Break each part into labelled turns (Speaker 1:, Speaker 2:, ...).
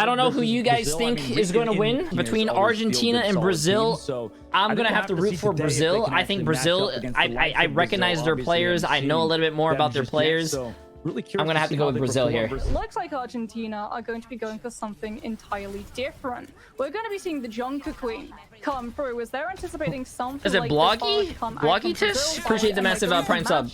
Speaker 1: I don't know who you guys think is going to win between Argentina and Brazil. I'm going to have to root for Brazil. I think Brazil, I recognize their players. I know a little bit more about their players.
Speaker 2: Really
Speaker 1: I'm going to have to go with Brazil here.
Speaker 3: Looks like Argentina are going to be going for something entirely different. We're going to be seeing the Junker Queen come through as they're anticipating something.
Speaker 1: Is it
Speaker 3: like
Speaker 1: Bloggy? Bloggy Tish? Appreciate the massive Prime sub.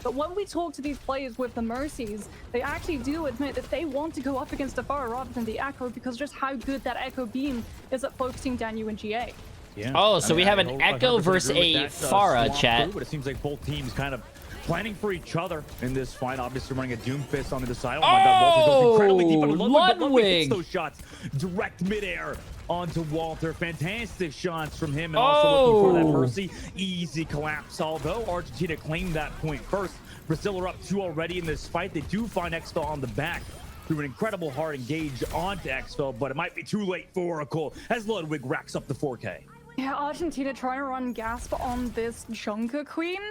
Speaker 3: But when we talk to these players with the Mercies, they actually do admit that they want to go up against the Pharah rather than the Echo because just how good that Echo beam is at focusing down you and GA.
Speaker 2: Yeah.
Speaker 1: Oh, so we have an Echo versus a Pharah, chat.
Speaker 2: But it seems like both teams kind of planning for each other in this fight. Obviously running a Doomfist on the side. Oh my god, Walter goes incredibly deep on Ludwig hits those shots direct midair onto Walter. Fantastic shots from him, and also looking for that Mercy. Easy collapse, although Argentina claimed that point first. Brazil are up 2 already in this fight. They do find Xfel on the back through an incredible hard engage onto Xfel, but it might be too late for Oracle as Ludwig racks up the 4K.
Speaker 3: Yeah, Argentina trying to run Gasp on this Junker Queen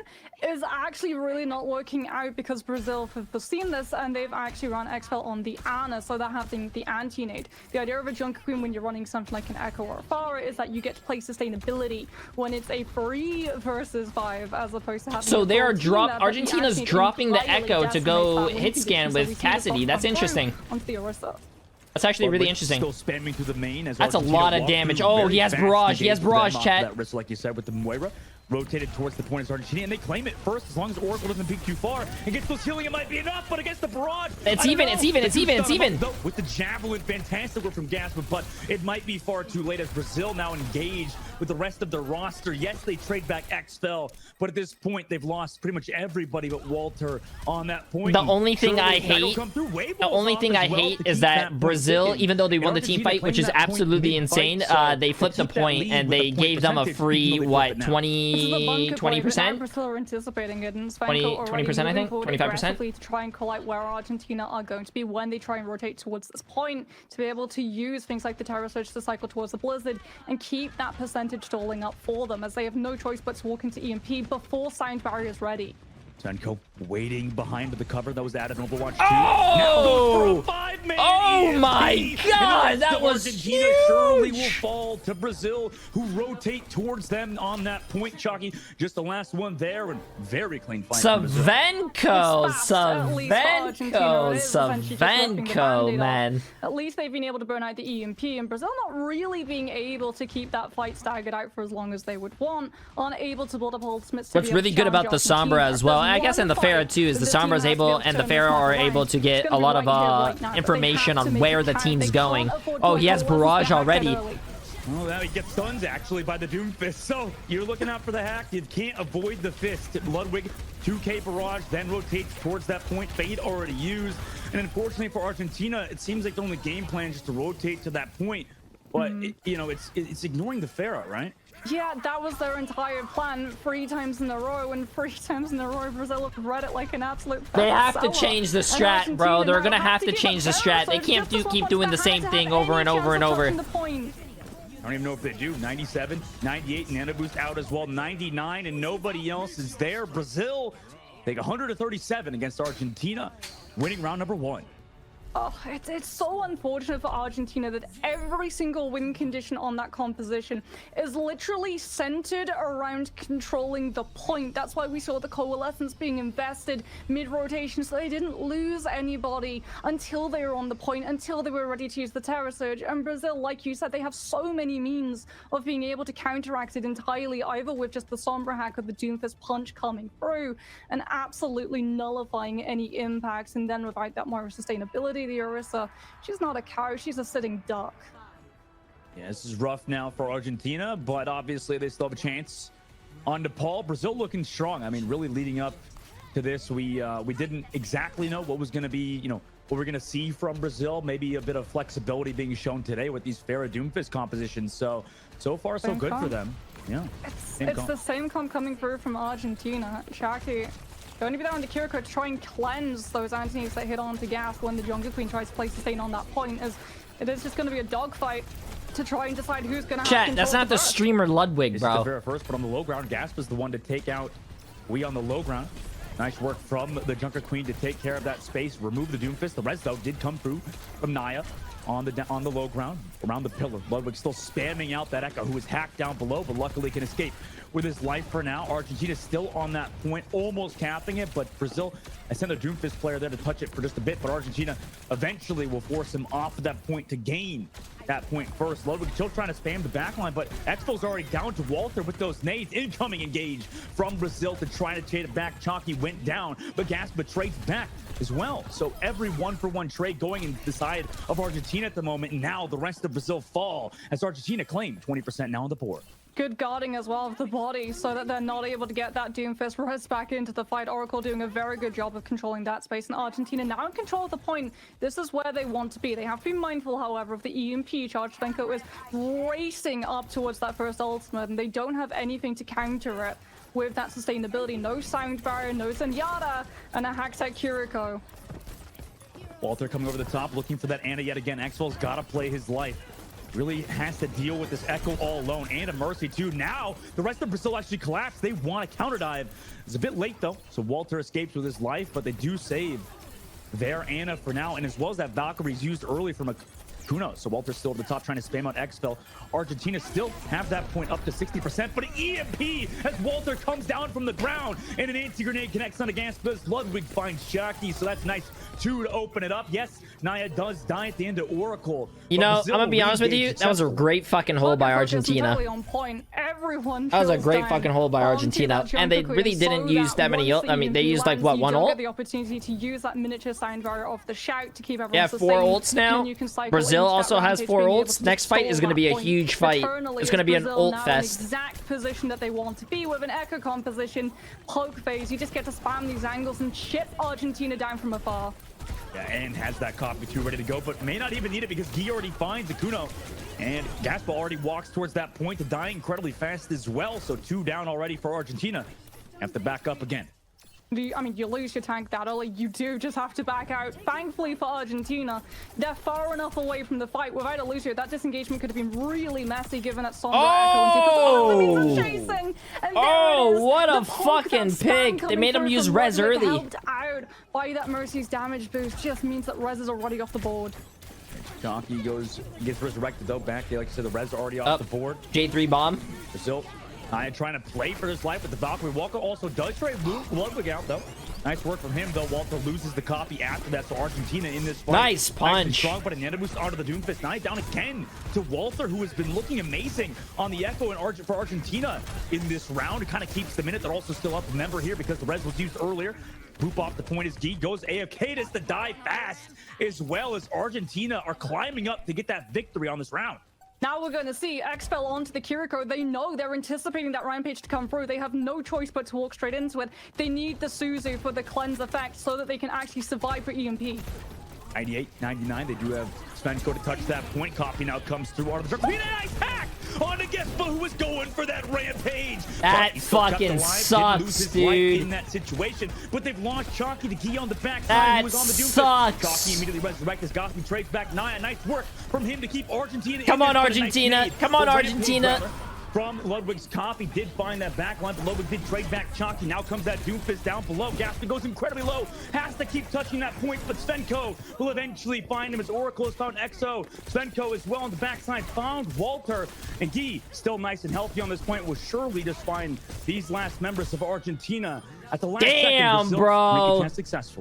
Speaker 3: is actually really not working out because Brazil have foreseen this and they've actually run Xfel on the Ana, so they're having the anti-nade. The idea of a Junker Queen when you're running something like an Echo or a Pharah is that you get to play sustainability when it's a 3 versus 5 as opposed to having.
Speaker 1: So they are Argentina's dropping the Echo to go hit scan with Cassidy. That's interesting.
Speaker 3: Onto the Orisa.
Speaker 1: That's actually really interesting.
Speaker 2: Still spamming through the main as
Speaker 1: that's a lot of damage. Oh, he has barrage. He has barrage, chat.
Speaker 2: That risk, like you said, with the Moira rotated towards the point of Argentina, and they claim it first as long as Oracle doesn't peek too far and gets those healing. It might be enough, but against the barrage,
Speaker 1: it's even.
Speaker 2: With the javelin, fantastic work from Gasp, but it might be far too late as Brazil now engaged with the rest of their roster. Yes, they trade back Xfel, but at this point they've lost pretty much everybody but Walter on that point.
Speaker 1: The only thing I hate, is that Brazil, even though they won the team fight, which is absolutely insane, they flipped the point and they gave them a free what 20%.
Speaker 3: 20%. Brazil are anticipating it, and
Speaker 1: 20%, I think, 25%.
Speaker 3: To try and call out where Argentina are going to be when they try and rotate towards this point, to be able to use things like the Terror Surge to cycle towards the Blizzard and keep that percentage stalling up for them, as they have no choice but to walk into EMP before Sound Barrier is ready.
Speaker 2: Senko waiting behind the cover that was added in Overwatch 2.
Speaker 1: Oh! Oh my
Speaker 2: EMP.
Speaker 1: god, that was
Speaker 2: Argentina
Speaker 1: huge!
Speaker 2: surely will fall to Brazil, who rotate towards them on that point. Chalky, just the last one there, and very clean fight.
Speaker 1: Savenko, man.
Speaker 3: At least they've been able to burn out the EMP, and Brazil not really being able to keep that fight staggered out for as long as they would want, unable to build up ultimates.
Speaker 1: What's really good about the Sombra as well, I guess, and the Pharah too, is the Sombra is able, and the Pharah are able to get a lot of information on where the team's going. Oh, he has barrage already.
Speaker 2: Well, now he gets stunned actually by the Doomfist. So you're looking out for the hack. You can't avoid the fist. Ludwig, 2K barrage, then rotates towards that point. Fade already used. And unfortunately for Argentina, it seems like the only game plan is just to rotate to that point. But it's ignoring the Pharah, right?
Speaker 3: Yeah, that was their entire plan 3 times in a row, and 3 times in a row Brazil have read it like an absolute
Speaker 1: They have to change the strat, bro. They're gonna have to change the strat. They can't keep doing the same thing over and over and over.
Speaker 2: I don't even know if they do. 97, 98, Nano Boost out as well. 99, and nobody else is there. Brazil take 137 against Argentina, winning round number 1.
Speaker 3: Oh, it's so unfortunate for Argentina that every single win condition on that composition is literally centered around controlling the point. That's why we saw the Coalescence being invested mid-rotation, so they didn't lose anybody until they were on the point, until they were ready to use the Terror Surge. And Brazil, like you said, they have so many means of being able to counteract it entirely, either with just the Sombra hack or the Doomfist punch coming through and absolutely nullifying any impacts, and then without that more sustainability, the Orisa, she's not a cow, she's a sitting duck.
Speaker 2: Yeah, this is rough now for Argentina, but obviously they still have a chance on Nepal. Brazil looking strong. I mean, really leading up to this, we didn't exactly know what was going to be, what we're going to see from Brazil. Maybe a bit of flexibility being shown today with these Pharah Doomfist compositions. So far, so good for them. Yeah.
Speaker 3: It's the same comp coming through from Argentina. Shaki going to be down to Kiriko to try and cleanse those anti-nades that hit onto Gas when the Jungle Queen tries to play sustain on that point, as it is just going to be a dogfight to try and decide who's going to have
Speaker 1: Chat, that's not the streamer Ludwig, bro.
Speaker 2: This is the first, but on the low ground, Gasp is the one to take out We on the low ground. Nice work from the Junker Queen to take care of that space, remove the Doomfist. The res, though, did come through from Naya on the low ground, around the pillar. Ludwig still spamming out that Echo, who is hacked down below, but luckily can escape with his life for now. Argentina still on that point, almost capping it, but Brazil, I sent the Doomfist player there to touch it for just a bit, but Argentina eventually will force him off of that point to gain that point first. Ludwig still trying to spam the backline, but Expo's already down to Walter with those nades. Incoming engage from Brazil to try to trade it back. Chalky went down, but Gaspa trades back as well. So every 1-for-1 trade going in the side of Argentina at the moment. And now the rest of Brazil fall as Argentina claim 20% now on the board.
Speaker 3: Good guarding as well of the body so that they're not able to get that Doomfist res back into the fight. Oracle doing a very good job of controlling that space, and Argentina now in control of the point. This is where they want to be. They have to be mindful, however, of the EMP charge. Svenko is racing up towards that first ultimate, and they don't have anything to counter it with that sustainability. No sound barrier, no Zenyatta, and a Hack-Tech Kiriko.
Speaker 2: Walter coming over the top, looking for that Ana yet again. Expo's got to play his life. Really has to deal with this Echo all alone, and a Mercy too. Now the rest of Brazil actually collapsed. They want a counter dive. It's a bit late though, so Walter escapes with his life, but they do save their Ana for now, and as well as that Valkyrie's used early from a Kuno. So Walter's still at the top trying to spam out Xfel. Argentina still have that point up to 60%, but an EMP as Walter comes down from the ground, and an anti-grenade connects on against this. Ludwig finds Shaki, so that's nice. 2 to open it up. Yes, Naya does die at the end of Oracle.
Speaker 1: You know, I'm gonna be honest with you, that was a great fucking hole by Argentina.
Speaker 3: On point. Everyone
Speaker 1: that was a great fucking hole by Argentina, and they really didn't use that many. I mean, they used like what, 1 ult?
Speaker 3: The opportunity to use that miniature sound barrier off the shout to keep everyone
Speaker 1: yeah, 4 ults now. Brazil also has 4 ults. Next fight is going to be a huge fight. It's going to be an ult fest.
Speaker 3: Exact position that they want to be with an Echo composition, poke phase. You just get to spam these angles and chip Argentina down from afar.
Speaker 2: Yeah, and has that copy too ready to go, but may not even need it because Guy already finds the Kuno. And Gaspa already walks towards that point to die incredibly fast as well. So 2 down already for Argentina. Have to back up again.
Speaker 3: I mean, you lose your tank that early, you do just have to back out. Thankfully for Argentina, they're far enough away from the fight. Without a loser, that disengagement could have been really messy given that Sombra
Speaker 1: oh!
Speaker 3: chasing. And
Speaker 1: oh, what a fucking pick. They made him use res early.
Speaker 3: Helped out by that Mercy's damage boost just means that res is already off the board.
Speaker 2: Donkey gets resurrected though back. Like I said, the res are already off the board.
Speaker 1: J3 bomb.
Speaker 2: Brazil trying to play for his life with the Valkyrie. Walker also does try to move Ludwig out though. Nice work from him though. Walter loses the copy after that, so Argentina in this fight.
Speaker 1: Nice punch.
Speaker 2: Nice strong, but an boost onto the Doomfist. Now down again to Walter, who has been looking amazing on the Echo and for Argentina in this round. It kind of keeps the minute. They're also still up a member here because the res was used earlier. Boop off the point as Guy goes AFK. Does the die fast as well as Argentina are climbing up to get that victory on this round.
Speaker 3: Now we're going to see Xfel onto the Kiriko. They know they're anticipating that Rampage to come through. They have no choice but to walk straight into it. They need the Suzu for the cleanse effect so that they can actually survive for EMP.
Speaker 2: 98, 99, they do have Svenko to touch that point. Copy now comes through out of the dark. Nice hack on the Gespa, who was going for that Rampage.
Speaker 1: That fucking sucks, dude.
Speaker 2: In that situation, but they've launched Chalky to Guy on the backside.
Speaker 1: That
Speaker 2: who was on the
Speaker 1: sucks.
Speaker 2: Chalky immediately resurrects. Gosby trades back Naya. Nice work from him to keep Argentina.
Speaker 1: Come on, Argentina. Nice come on, Argentina.
Speaker 2: From Ludwig's copy, did find that back line, but Ludwig did trade back Chalky. Now comes that Doomfist down below. Gaspa goes incredibly low, has to keep touching that point, but Svenko will eventually find him as Oracle has found Exo. Svenko as well on the backside found Walter, and Guy still nice and healthy on this point will surely just find these last members of Argentina. At the last
Speaker 1: damn,
Speaker 2: second,
Speaker 1: bro.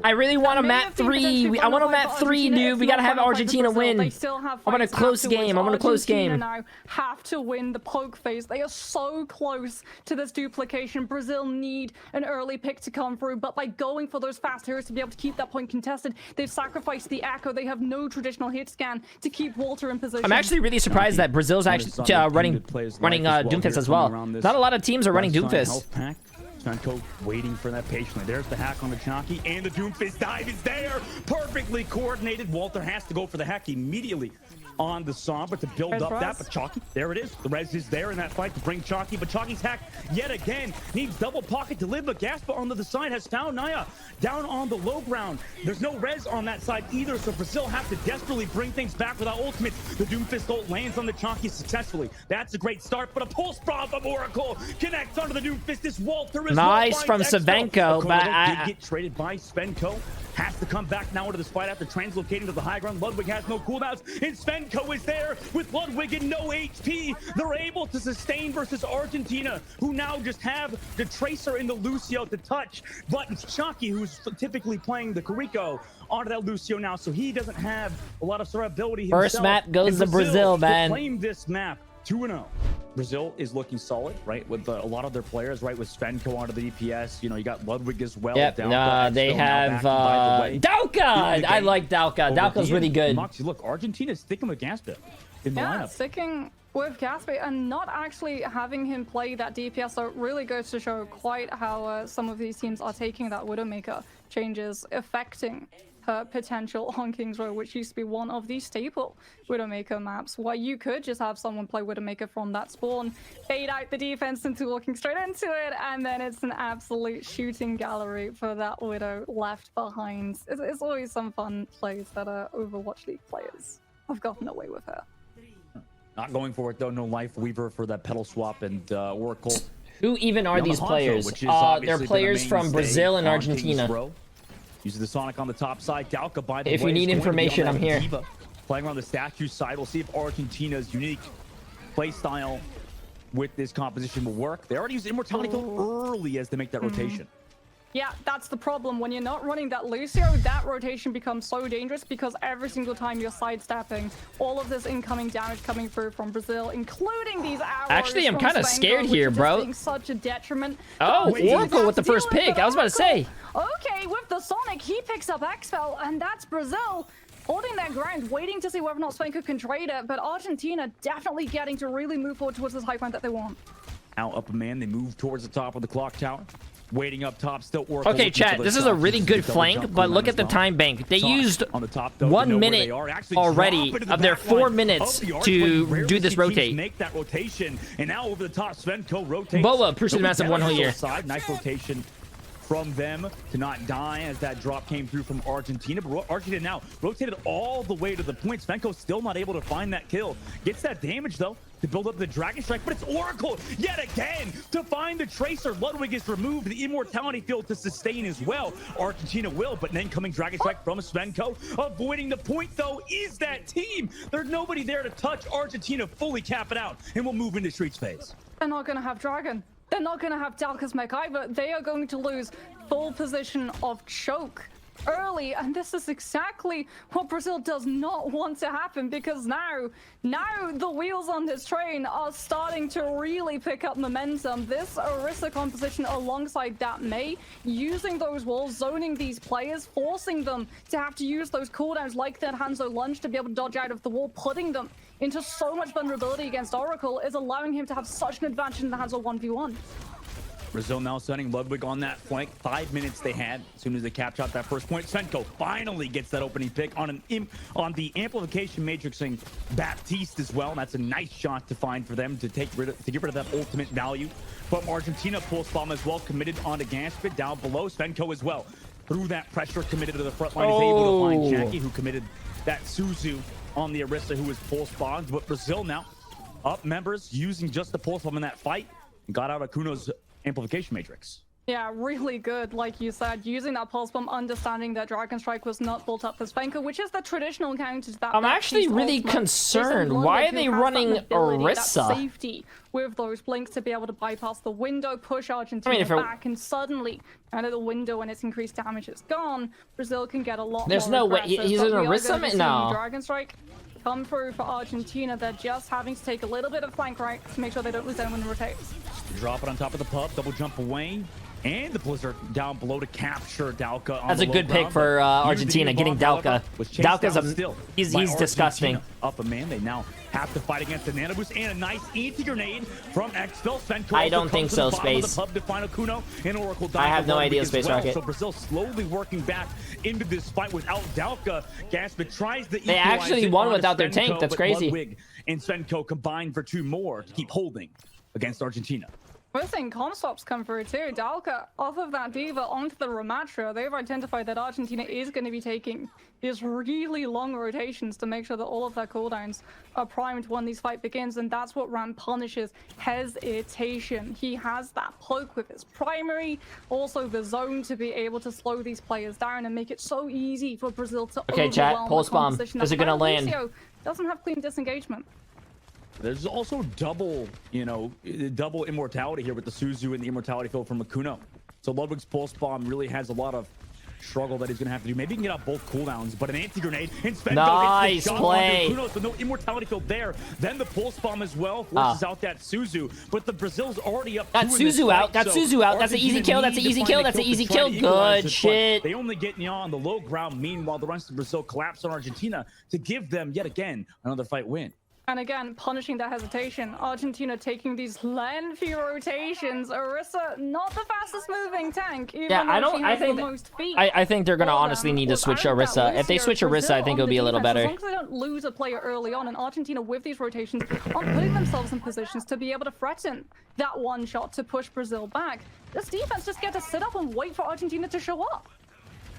Speaker 1: I really want a map 3. I want a map 3, dude. We gotta have Argentina win. I want a close game. I want a close game.
Speaker 3: Now have to win the poke phase. They are so close to this duplication. Brazil need an early pick to come through, but by going for those fast heroes to be able to keep that point contested, they've sacrificed the Echo. They have no traditional hit scan to keep Walter in position.
Speaker 1: I'm actually really surprised that Brazil's actually running Doomfist as well. Not a lot of teams are running Doomfist.
Speaker 2: Svenko waiting for that patiently. There's the hack on the Chalky, and the Doomfist dive is there. Perfectly coordinated. Walter has to go for the hack immediately on the Sombra to build up that, but Chalky, there it is. The res is there in that fight to bring Chalky, but Chalky's hacked yet again. Needs double pocket to live, but Gaspa on the side has found Naya down on the low ground. There's no res on that side either, so Brazil have to desperately bring things back without ultimates. The Doomfist ult lands on the Chalky successfully. That's a great start, but a pulse bomb from Oracle connects onto the Doomfist as Walter is
Speaker 1: Nice from Savenko, but
Speaker 2: did get traded by Svenko. Has to come back now into this fight after translocating to the high ground. Ludwig has no cooldowns, and Svenko is there with Ludwig and no HP. They're able to sustain versus Argentina, who now just have the Tracer and the Lucio to touch. But Shocky, who's typically playing the Kuriko, onto that Lucio now, so he doesn't have a lot of survivability himself.
Speaker 1: First map goes to Brazil, man.
Speaker 2: Claim this map 2-0. Brazil is looking solid, right? With a lot of their players, right? With Svenko onto the DPS. You know, you got Ludwig as well.
Speaker 1: Yep, they have Dauka! I like Dauka. Dauka's really good.
Speaker 2: Moxie, look, Argentina's sticking with Gaspit in the lineup.
Speaker 3: Sticking with Gaspit and not actually having him play that DPS. So it really goes to show quite how some of these teams are taking that Widowmaker changes, affecting her potential on King's Row, which used to be one of the staple Widowmaker maps, where you could just have someone play Widowmaker from that spawn, bait out the defense into walking straight into it, and then it's an absolute shooting gallery for that Widow left behind. It's always some fun plays that Overwatch League players have gotten away with her.
Speaker 2: Not going for it though. No Life Weaver for that pedal swap, and Oracle.
Speaker 1: Who even are these players? They're players from Brazil and Argentina.
Speaker 2: Uses the Sonic on the top side. Dauka, by the way,
Speaker 1: if you need information, I'm here.
Speaker 2: Diva, playing around the statue side. We'll see if Argentina's unique play style with this composition will work. They already used Immortality early as they make that rotation.
Speaker 3: Yeah, that's the problem. When you're not running that Lucio, that rotation becomes so dangerous because every single time you're sidestepping, all of this incoming damage coming through from Brazil, including these arrows.
Speaker 1: Actually, I'm kind of scared here, bro.
Speaker 3: Such a detriment.
Speaker 1: Oh, Oracle with the first pick. I was about to say.
Speaker 3: Okay, with the Sonic, he picks up Expel, and that's Brazil holding their ground, waiting to see whether or not Svenko can trade it. But Argentina definitely getting to really move forward towards this high ground that they want.
Speaker 2: Now up a man, they move towards the top of the clock tower. Waiting up top, still Oracle.
Speaker 1: Okay, chat, this is a really good flank, but look at the time bank. They used 1 minute already of their 4 minutes to do this rotate.
Speaker 2: Make that rotation, and now over the top, Svenko rotates.
Speaker 1: Boa, appreciate the massive one whole year.
Speaker 2: Nice rotation from them to not die as that drop came through from Argentina. But Argentina now rotated all the way to the point. Svenko still not able to find that kill. Gets that damage, though, to build up the Dragon Strike, but it's Oracle yet again to find the Tracer. Ludwig is removed, the Immortality field to sustain as well. Argentina will, but then coming Dragon Strike from Svenko. Avoiding the point, though, is that team. There's nobody there to touch. Argentina fully cap it out, and we'll move into Streets phase.
Speaker 3: They're not going to have Dragon. They're not going to have Dauka's mech either. They are going to lose full position of choke early, and this is exactly what Brazil does not want to happen, because now the wheels on this train are starting to really pick up momentum. This Orisa composition alongside that Mei, using those walls, zoning these players, forcing them to have to use those cooldowns like that Hanzo lunge to be able to dodge out of the wall, putting them into so much vulnerability against Oracle, is allowing him to have such an advantage in the Hanzo 1v1.
Speaker 2: Brazil now sending Ludwig on that flank. 5 minutes they had as soon as they capped out that first point. Svenko finally gets that opening pick on the amplification matrixing Baptiste as well. And that's a nice shot to find for them to get rid of that ultimate value. But Argentina pulse bomb as well, committed onto Gaspit down below. Svenko as well, through that pressure, committed to the front line. Is able to find Jackie, who committed that Suzu on the Orisa, who was pulse bombed. But Brazil now up members using just the pulse bomb in that fight, and got out Akuno's amplification matrix.
Speaker 3: Yeah, really good, like you said, using that pulse bomb, understanding that Dragon Strike was not built up for Svenko, which is the traditional counter to that.
Speaker 1: I'm actually really concerned. Why are they running Orisa?
Speaker 3: Safety with those blinks to be able to bypass the window, push Argentina back, and suddenly out of the window when its increased damage is gone, Brazil can get a lot
Speaker 1: There's
Speaker 3: more
Speaker 1: no way. He's an Orisa? No.
Speaker 3: Dragon Strike come through for Argentina. They're just having to take a little bit of flank right to make sure they don't lose anyone in rotates.
Speaker 2: Drop it on top of the pub, double jump away, and the Blizzard down below to capture Dauka.
Speaker 1: That's a good pick for Argentina, getting Dauka. Dauka's he's disgusting.
Speaker 2: Up a man, they now have to fight against the Nano Boost and a nice anti-grenade from Expel.
Speaker 1: I don't think so, Space.
Speaker 2: The pub to final Kuno, and Oracle
Speaker 1: I have no idea, Space Rocket.
Speaker 2: So Brazil slowly working back into this fight without Dauka. Gaspit tries to
Speaker 1: They actually won without their tank. That's crazy.
Speaker 2: Ludwig and Svenko combined for 2 more to keep holding against Argentina.
Speaker 3: We're seeing Comstops come through too. Dalka off of that Diva onto the Ramatra. They've identified that Argentina is going to be taking these really long rotations to make sure that all of their cooldowns are primed when this fight begins, and that's what Ram punishes: hesitation. He has that poke with his primary, also the zone to be able to slow these players down and make it so easy for Brazil to
Speaker 1: okay, chat, pulse bomb. Is it going to land?
Speaker 3: Doesn't have clean disengagement.
Speaker 2: There's also double, double immortality here with the Suzu and the immortality field from Akuno. So Ludwig's pulse bomb really has a lot of struggle that he's gonna have to do. Maybe he can get out both cooldowns, but an anti-grenade and Svenko
Speaker 1: nice
Speaker 2: gets the
Speaker 1: play.
Speaker 2: Akuno, so no immortality field there. Then the pulse bomb as well forces out that Suzu, but the Brazil's already up.
Speaker 1: Got Suzu out. Got Suzu out. That's an easy kill. That's an easy kill. That's an easy kill. Good shit.
Speaker 2: They only get Nya on the low ground. Meanwhile, the rest of Brazil collapse on Argentina to give them yet again another fight win.
Speaker 3: And again, punishing that hesitation. Argentina taking these lengthy rotations. Orisa, not the fastest moving tank.
Speaker 1: Yeah, I think they're gonna honestly need to switch Orisa. If they switch Orisa, I think it'll be a little better.
Speaker 3: As long as they don't lose a player early on, and Argentina with these rotations aren't putting themselves in positions to be able to threaten that one shot to push Brazil back. This defense just get to sit up and wait for Argentina to show up.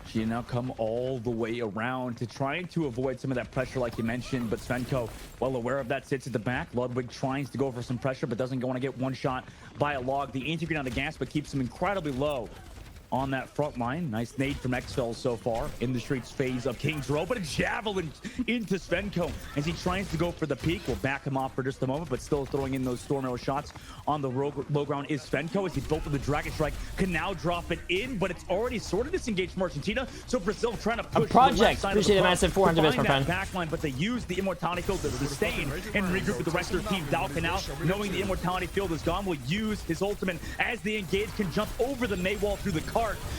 Speaker 2: She now come all the way around to trying to avoid some of that pressure like you mentioned, but Svenko, well aware of that, sits at the back. Ludwig tries to go for some pressure, but doesn't want to get one shot by a log. The anti-grenade on the gas, but keeps him incredibly low on that front line. Nice nade from XFL so far in the streets phase of King's Row, but a javelin into Svenko as he tries to go for the peak. We'll back him off for just a moment, but still throwing in those storm arrow shots on the low ground is Svenko as he built with the Dragon Strike, can now drop it in, but it's already sort of disengaged from Argentina, so Brazil trying to push
Speaker 1: a project. Appreciate it, massive 400 bits, my friend.
Speaker 2: Backline, but they use the immortality field to sustain and regroup with the rest of their team. Dalka now, knowing the immortality field is gone, will use his ultimate as the engage can jump over the May wall through the cart,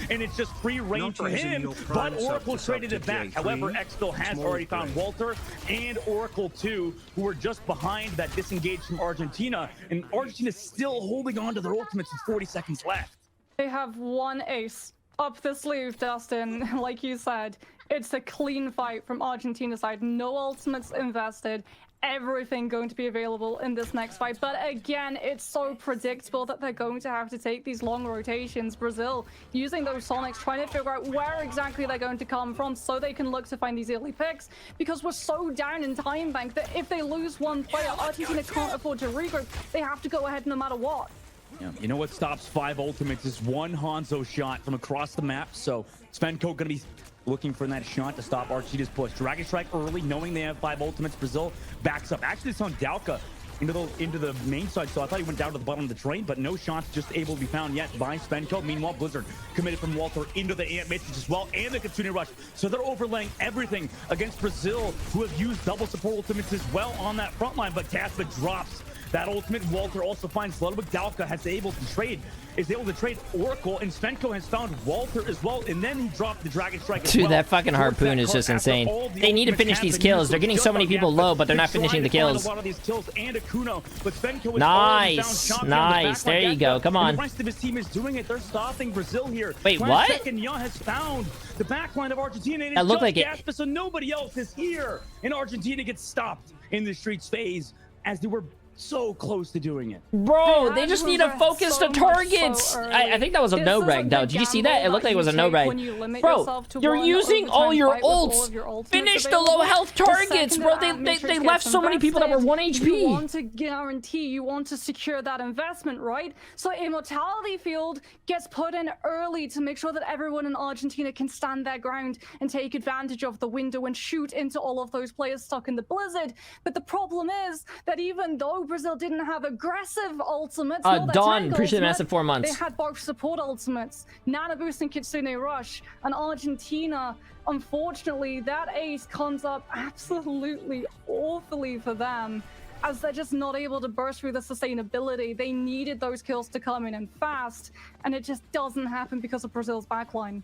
Speaker 2: and it's just free reign for him, but Oracle traded it back. However, Xville has already found Walter and Oracle too, who are just behind that disengage from Argentina, and Argentina is still holding on to their ultimates with 40 seconds left.
Speaker 3: They have one ace up the sleeve, Dustin. Like you said, it's a clean fight from Argentina's side. No ultimates invested. Everything going to be available in this next fight, but again, it's so predictable that they're going to have to take these long rotations. Brazil using those Sonics, trying to figure out where exactly they're going to come from so they can look to find these early picks, because we're so down in time bank that if they lose one player, Argentina can't afford to regroup. They have to go ahead no matter what.
Speaker 2: Yeah, you know what stops 5 ultimates is one Hanzo shot from across the map, so Svenko gonna be looking for that shot to stop Argentina's push. Dragon Strike early, knowing they have 5 ultimates. Brazil backs up. Actually, it's on Dalka into the main side, so I thought he went down to the bottom of the train, but no shots just able to be found yet by Svenko. Meanwhile, Blizzard committed from Walter into the Ant Matrix as well, and the Kitsune Rush. So they're overlaying everything against Brazil, who have used double support ultimates as well on that front line, but Caspa drops that ultimate. Walter also finds Ludwig. Dalka is able to trade Oracle, and Svenko has found Walter as well, and then he dropped the Dragon Strike as
Speaker 1: Dude,
Speaker 2: well.
Speaker 1: that fucking harpoon is just insane. They need to finish these kills. They're getting so many people low, but they're not finishing the kills.
Speaker 2: A lot of these kills and Akuno, but Svenko
Speaker 1: nice, nice. There you go. Come on.
Speaker 2: The rest of his team is doing it. They're stopping Brazil here.
Speaker 1: Wait, what?
Speaker 2: Second, Nya has found the backline of Argentina, and
Speaker 1: it looked like
Speaker 2: Gaspa, so nobody else is here. And Argentina gets stopped in the streets phase as they were so close to doing it.
Speaker 1: Bro, they just need to focus the targets. I think that was a no reg though. Did you see that? It looked like it was a no reg. Bro, you're using all your ults. Finish the low health targets, bro. They left so many people that were 1 HP.
Speaker 3: You want to guarantee, you want to secure that investment, right? So immortality field gets put in early to make sure that everyone in Argentina can stand their ground and take advantage of the window and shoot into all of those players stuck in the blizzard. But the problem is that even though Brazil didn't have aggressive ultimates,
Speaker 1: Dawn, appreciate the massive 4 months.
Speaker 3: They had both support ultimates, Nana Boost and Kitsune Rush, and Argentina, unfortunately, that ace comes up absolutely awfully for them, as they're just not able to burst through the sustainability. They needed those kills to come in and fast, and it just doesn't happen because of Brazil's backline.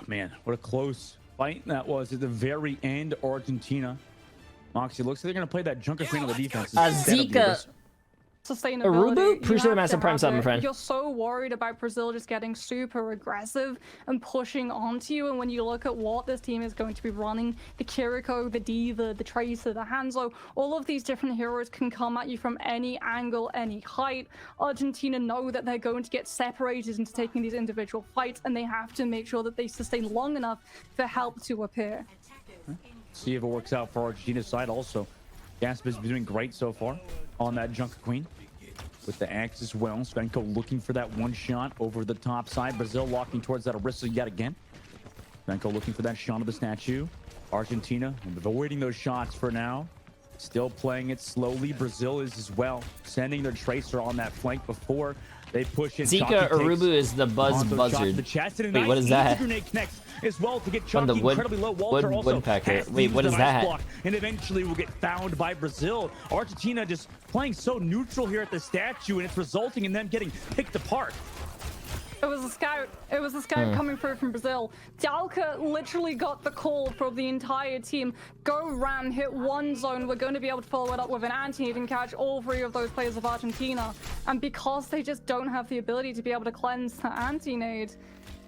Speaker 2: Man, what a close fight that was at the very end. Argentina, Moxie, looks like they're going to play that Junker Queen on the defense.
Speaker 1: Zika
Speaker 3: sustainability.
Speaker 1: Arubu? Appreciate the massive prime sub, my friend.
Speaker 3: You're so worried about Brazil just getting super aggressive and pushing onto you, and when you look at what this team is going to be running, the Kiriko, the Diva, the Tracer, the Hanzo, all of these different heroes can come at you from any angle, any height. Argentina know that they're going to get separated into taking these individual fights, and they have to make sure that they sustain long enough for help to appear.
Speaker 2: See if it works out for Argentina's side also. Gasp has been doing great so far on that Junker Queen with the axe as well. Svenko looking for that one shot over the top side. Brazil walking towards that Orisa yet again. Svenko looking for that shot of the statue. Argentina avoiding those shots for now. Still playing it slowly. Brazil is as well, sending their Tracer on that flank before they push in.
Speaker 1: Zika Arubu is the Buzz Buzzard. Wait, what is that?
Speaker 2: As well to get
Speaker 1: On the
Speaker 2: incredibly low. Walter also
Speaker 1: woodpecker.
Speaker 2: has to
Speaker 1: Wait,
Speaker 2: use
Speaker 1: what
Speaker 2: the
Speaker 1: is
Speaker 2: nice
Speaker 1: that?
Speaker 2: block, and eventually will get found by Brazil. Argentina just playing so neutral here at the statue, and it's resulting in them getting picked apart.
Speaker 3: It was a scout. It was a scout coming through from Brazil. Dalka literally got the call from the entire team. Go Ram, hit one zone. We're going to be able to follow it up with an anti-nade and catch all three of those players of Argentina. And because they just don't have the ability to be able to cleanse the anti-nade,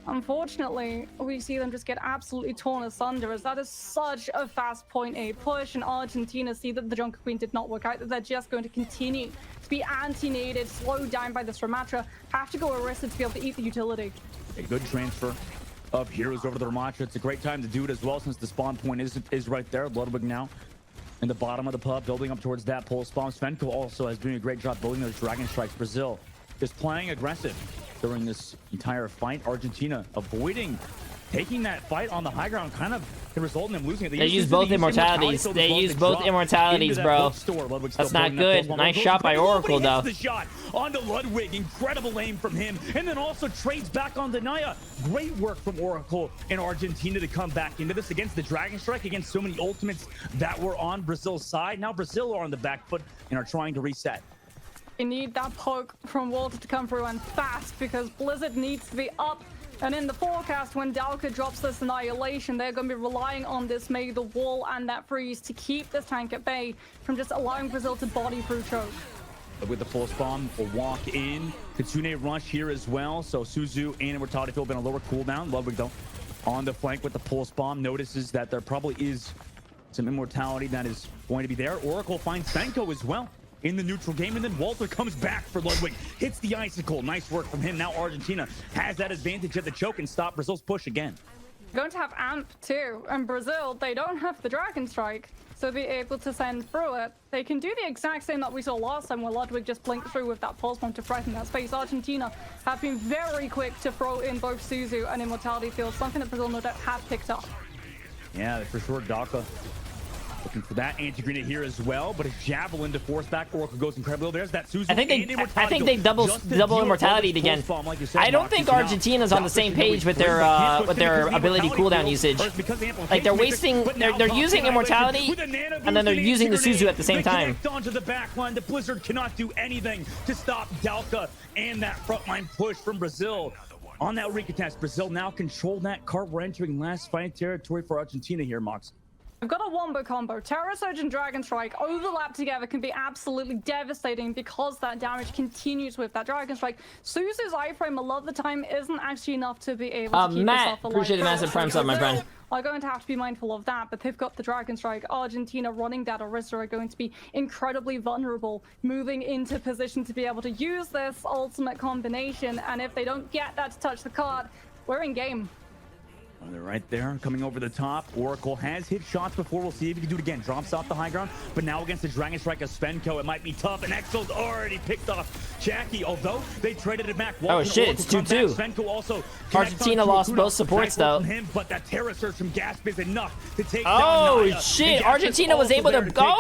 Speaker 3: unfortunately, we see them just get absolutely torn asunder, as that is such a fast point A push, and Argentina see that the Junker Queen did not work out, that they're just going to continue to be anti-naded, slowed down by this Ramatra, have to go Orisa to be able to eat the utility.
Speaker 2: A good transfer of heroes over the Ramatra. It's a great time to do it as well, since the spawn point is right there. Ludwig now in the bottom of the pub, building up towards that pulse bomb. Svenko also has doing a great job building those Dragon Strikes. Brazil just playing aggressive during this entire fight. Argentina avoiding taking that fight on the high ground, kind of can result in them losing it.
Speaker 1: They use both immortalities. They use both immortalities, bro. That's not good. Nice shot by Oracle, though.
Speaker 2: The shot onto Ludwig. Incredible aim from him. And then also trades back on Naya. Great work from Oracle in Argentina to come back into this against the Dragon Strike, against so many ultimates that were on Brazil's side. Now Brazil are on the back foot and are trying to reset.
Speaker 3: You need that poke from Walter to come through, and fast, because Blizzard needs to be up and in the forecast when Dalka drops this Annihilation. They're going to be relying on this May the Wall and that freeze to keep this tank at bay from just allowing Brazil to body through choke.
Speaker 2: With the pulse bomb, will walk in. Kitsune rush here as well. So Suzu and Immortality Field been a lower cooldown. Ludwig though on the flank with the pulse bomb, notices that there probably is some immortality that is going to be there. Oracle finds Svenko as well in the neutral game, and then Walter comes back for Ludwig, hits the icicle. Nice work from him. Now Argentina has that advantage at the choke and stop Brazil's push again.
Speaker 3: Going to have Amp too, and Brazil, they don't have the Dragon Strike, so be able to send through it. They can do the exact same that we saw last time, where Ludwig just blinked through with that pulse bomb to frighten that space. Argentina have been very quick to throw in both Suzu and Immortality Field, something that Brazil no doubt have picked up.
Speaker 2: Yeah, for sure. Daka looking for that anti-grenade here as well, but a javelin to force back. Oracle goes incredibly low. There's that Suzu.
Speaker 1: I think they double immortality again. I don't think Argentina's on the same page with their ability cooldown usage. Like they're wasting, they're using immortality, and then they're using the Suzu at the same time.
Speaker 2: Onto the back line, the Blizzard cannot do anything to stop Dalka and that frontline push from Brazil. On that recontest, Brazil now control that cart. We're entering last fight territory for Argentina here, Mox.
Speaker 3: I've got a wombo combo. Terra Surge and Dragon Strike overlap together can be absolutely devastating because that damage continues with that Dragon Strike. Suzu's iframe a lot of the time isn't actually enough to be able to keep
Speaker 1: Matt,
Speaker 3: yourself alive.
Speaker 1: appreciate the massive prime sub, my friend.
Speaker 3: Are going to have to be mindful of that, but they've got the Dragon Strike. Argentina running that Orisa are going to be incredibly vulnerable, moving into position to be able to use this ultimate combination, and if they don't get that to touch the card, we're in game.
Speaker 2: They're right there, coming over the top. Oracle has hit shots before. We'll see if he can do it again. Drops off the high ground, but now against the Dragon Strike of Svenko, it might be tough. And Exo's already picked off Jackie, although they traded it back.
Speaker 1: Oh shit, it's 2-2.
Speaker 2: Svenko also
Speaker 1: Argentina lost both supports though.
Speaker 2: Him, but that Terra Surge from Gasp is enough to take
Speaker 1: down
Speaker 2: Naya.
Speaker 1: Shit, Argentina was able to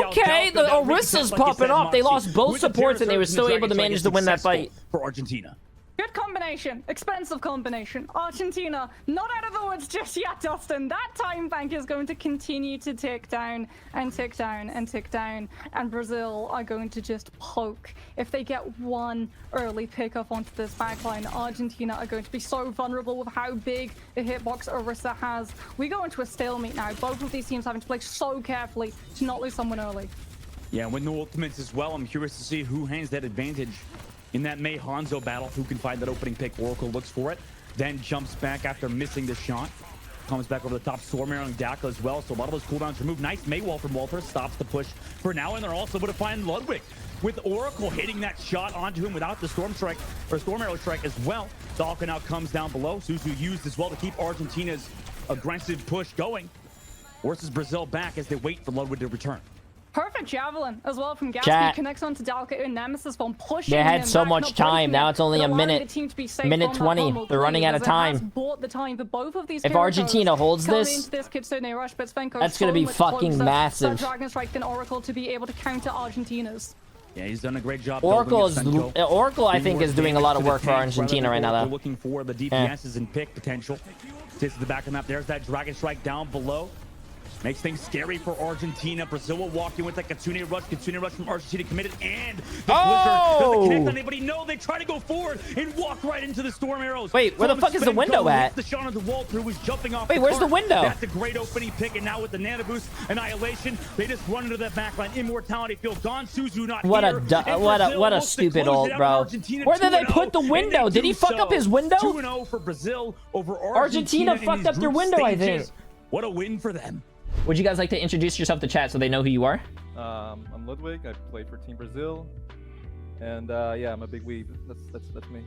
Speaker 1: okay, the Orisa's popping off. They lost both supports and they were still able to manage to win that fight.
Speaker 2: For Argentina.
Speaker 3: Good combination. Expensive combination. Argentina, not out of the woods just yet, Dustin. That time bank is going to continue to tick down and tick down and tick down. And Brazil are going to just poke. If they get one early pickup onto this backline, Argentina are going to be so vulnerable with how big a hitbox Orisa has. We go into a stalemate now. Both of these teams having to play so carefully to not lose someone early.
Speaker 2: Yeah, with no ultimates as well, I'm curious to see who hands that advantage in that Mei Hanzo battle. Who can find that opening pick? Oracle looks for it, then jumps back after missing the shot. Comes back over the top, Storm arrowing Daka as well, so a lot of those cooldowns removed. Nice Mei wall from Walter, stops the push for now, and they're also able to find Ludwig with Oracle hitting that shot onto him without the Storm Strike, or Storm Arrow Strike as well. Dalka now comes down below. Suzu used as well to keep Argentina's aggressive push going. Forces Brazil back as they wait for Ludwig to return.
Speaker 3: Perfect javelin as well from Gatsby.
Speaker 1: Chat.
Speaker 3: Connects onto Dalka in Nemesis form, pushing
Speaker 1: They had
Speaker 3: him
Speaker 1: so
Speaker 3: back,
Speaker 1: much
Speaker 3: not
Speaker 1: time.
Speaker 3: breaking
Speaker 1: Now
Speaker 3: him,
Speaker 1: it's only
Speaker 3: but
Speaker 1: a
Speaker 3: allowing
Speaker 1: minute.
Speaker 3: the team to be safe
Speaker 1: Minute
Speaker 3: from that
Speaker 1: 20.
Speaker 3: pummel
Speaker 1: They're running out of
Speaker 3: because it has
Speaker 1: time.
Speaker 3: bought the time for both of these
Speaker 1: If
Speaker 3: Kirikos
Speaker 1: Argentina holds
Speaker 3: coming
Speaker 1: this,
Speaker 3: into this Kitsune rush, but Svenko
Speaker 1: that's
Speaker 3: so
Speaker 1: gonna be
Speaker 3: much
Speaker 1: fucking
Speaker 3: closer.
Speaker 1: massive.
Speaker 3: That Dragon Strike than Oracle to be able to counter Argentina's.
Speaker 2: Yeah, he's done a great job.
Speaker 1: Oracle, I think, is doing a lot of work for Argentina right now, though.
Speaker 2: Looking for the DPSs and pick potential. Sits at the back of the map. There's that Dragon Strike down below. Makes things scary for Argentina. Brazil will walk in with that Kitsune Rush. Kitsune Rush from Argentina committed, and the Blizzard doesn't connect on anybody. No, they try to go forward and walk right into the Storm Arrows.
Speaker 1: Wait, where the fuck is the window at?
Speaker 2: The shot onto Walter, who was jumping off.
Speaker 1: Wait, where's the window?
Speaker 2: That's a great opening pick, and now with the Nano Boost Annihilation, they just run into that backline. Immortality field gone. Suzu not
Speaker 1: What
Speaker 2: here.
Speaker 1: what a stupid ult, bro. Where did they put the window? Did he fuck up his window?
Speaker 2: 2-0 for Brazil over
Speaker 1: Argentina fucked up their window, I think.
Speaker 2: What a win for them.
Speaker 1: Would you guys like to introduce yourself to chat so they know who you are?
Speaker 4: I'm Ludwig. I play for Team Brazil, and yeah, I'm a big weeb. That's me.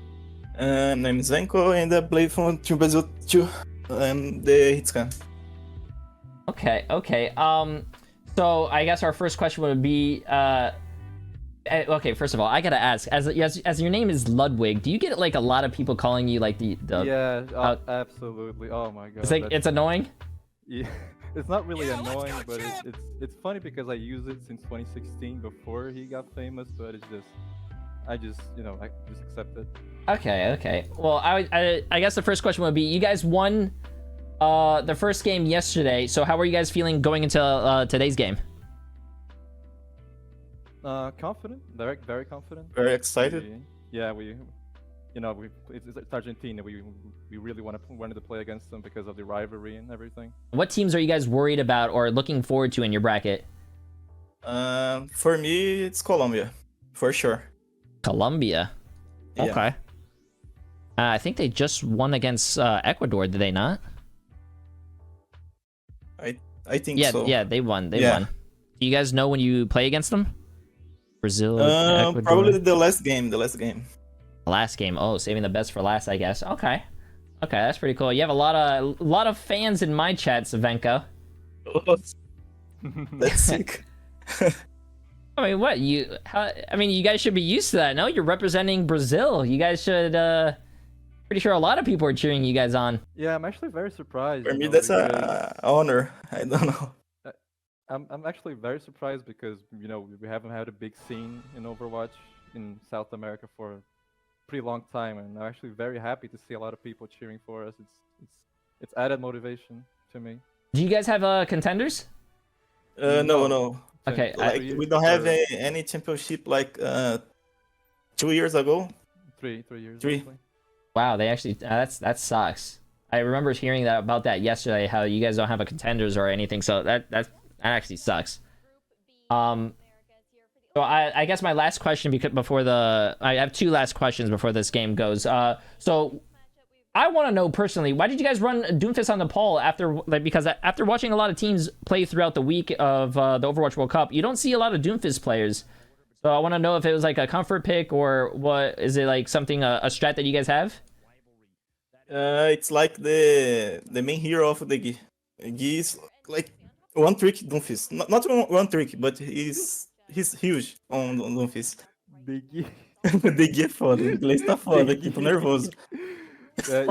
Speaker 5: My name is Zenko, and I play for Team Brazil too. I'm the Hitscan.
Speaker 1: Okay. So I guess our first question would be, okay. First of all, I gotta ask, as your name is Ludwig, do you get like a lot of people calling you like the
Speaker 4: Yeah, absolutely. Oh my god.
Speaker 1: It's like it's annoying.
Speaker 4: Yeah. It's not really annoying, but it's funny because I use it since 2016 before he got famous, but it's just I just accept it.
Speaker 1: Okay. Well, I guess the first question would be, you guys won the first game yesterday, so how are you guys feeling going into today's game?
Speaker 4: Confident, very confident.
Speaker 5: Very excited.
Speaker 4: It's Argentina. We really wanted to play against them because of the rivalry and everything.
Speaker 1: What teams are you guys worried about or looking forward to in your bracket?
Speaker 5: For me, it's Colombia, for sure.
Speaker 1: Colombia.
Speaker 5: Yeah.
Speaker 1: Okay. I think they just won against Ecuador, did they not?
Speaker 5: I think so.
Speaker 1: Yeah, they won. They won. Do you guys know when you play against them? Brazil, Ecuador?
Speaker 5: Probably the last game.
Speaker 1: Last game. Oh, saving the best for last, I guess. Okay, that's pretty cool. You have a lot of fans in my chat, Savenko.
Speaker 5: That's sick.
Speaker 1: I mean, what you guys should be used to that. No, you're representing Brazil. You guys should. Pretty sure a lot of people are cheering you guys on.
Speaker 4: Yeah, I'm actually very surprised.
Speaker 5: For me, that's an honor. I don't know.
Speaker 4: I'm actually very surprised because we haven't had a big scene in Overwatch in South America for a pretty long time, and I'm actually very happy to see a lot of people cheering for us. It's added motivation to me.
Speaker 1: Do you guys have contenders?
Speaker 5: No.
Speaker 1: Okay,
Speaker 5: we don't have any championship like 2 years ago.
Speaker 4: 3 years.
Speaker 5: 3.
Speaker 4: Actually.
Speaker 1: Wow, they actually that sucks. I remember hearing about that yesterday. How you guys don't have a contenders or anything. So that actually sucks. So I guess my last question I have 2 last questions before this game goes. So I want to know personally, why did you guys run Doomfist on the poll because after watching a lot of teams play throughout the week of the Overwatch World Cup, you don't see a lot of Doomfist players. So I want to know if it was like a comfort pick or what is it, like something a strat that you guys have?
Speaker 5: It's like the main hero of the Gi. Gi is like one trick Doomfist. Not one trick, but he's huge on Doomfist.
Speaker 4: The Gi.
Speaker 5: The Gi é foda. O inglês tá foda aqui, tô nervoso.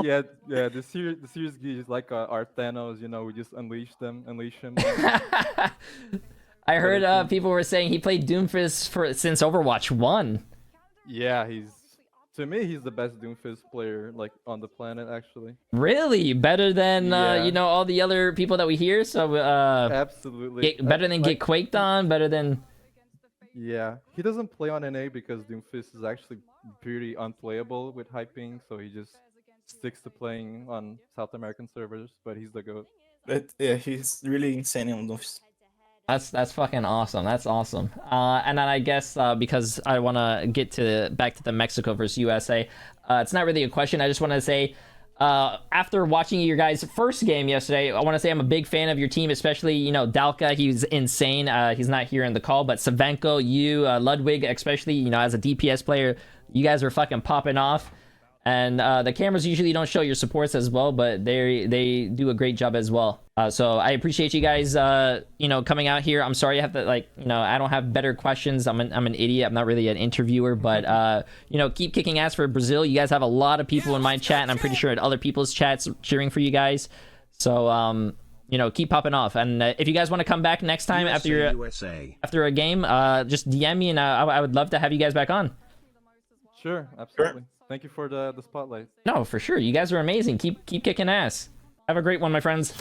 Speaker 4: Yeah, the serious Gi is like our Thanos, we just unleash him.
Speaker 1: I heard people were saying he played Doomfist since Overwatch 1.
Speaker 4: Yeah, to me he's the best Doomfist player like on the planet actually.
Speaker 1: Really? Better than all the other people that we hear? So
Speaker 4: absolutely.
Speaker 1: Better than get quaked on, better than.
Speaker 4: Yeah, he doesn't play on NA because Doomfist is actually pretty unplayable with high ping, so he just sticks to playing on South American servers, but he's the GOAT.
Speaker 5: But yeah, he's really insane on Doomfist.
Speaker 1: That's fucking awesome. That's awesome. And then I guess because I want to get back to the Mexico versus USA, it's not really a question. I just want to say, after watching your guys' first game yesterday, I want to say I'm a big fan of your team, especially, you know, Dalka. He's insane. He's not here in the call, but Savenko, you, Ludwig, especially, you know, as a DPS player, you guys are fucking popping off. And the cameras usually don't show your supports as well, but they do a great job as well. So I appreciate you guys, you know, coming out here. I'm sorry I have to, like, you know, I don't have better questions. I'm an idiot. I'm not really an interviewer, but you know, keep kicking ass for Brazil. You guys have a lot of people in my chat, and I'm pretty sure at other people's chats cheering for you guys. So you know, keep popping off. And if you guys want to come back next time after a game, just DM me, and I would love to have you guys back on.
Speaker 4: Sure, absolutely. Thank you for the spotlight.
Speaker 1: No, for sure. You guys are amazing. Keep kicking ass. Have a great one, my friends.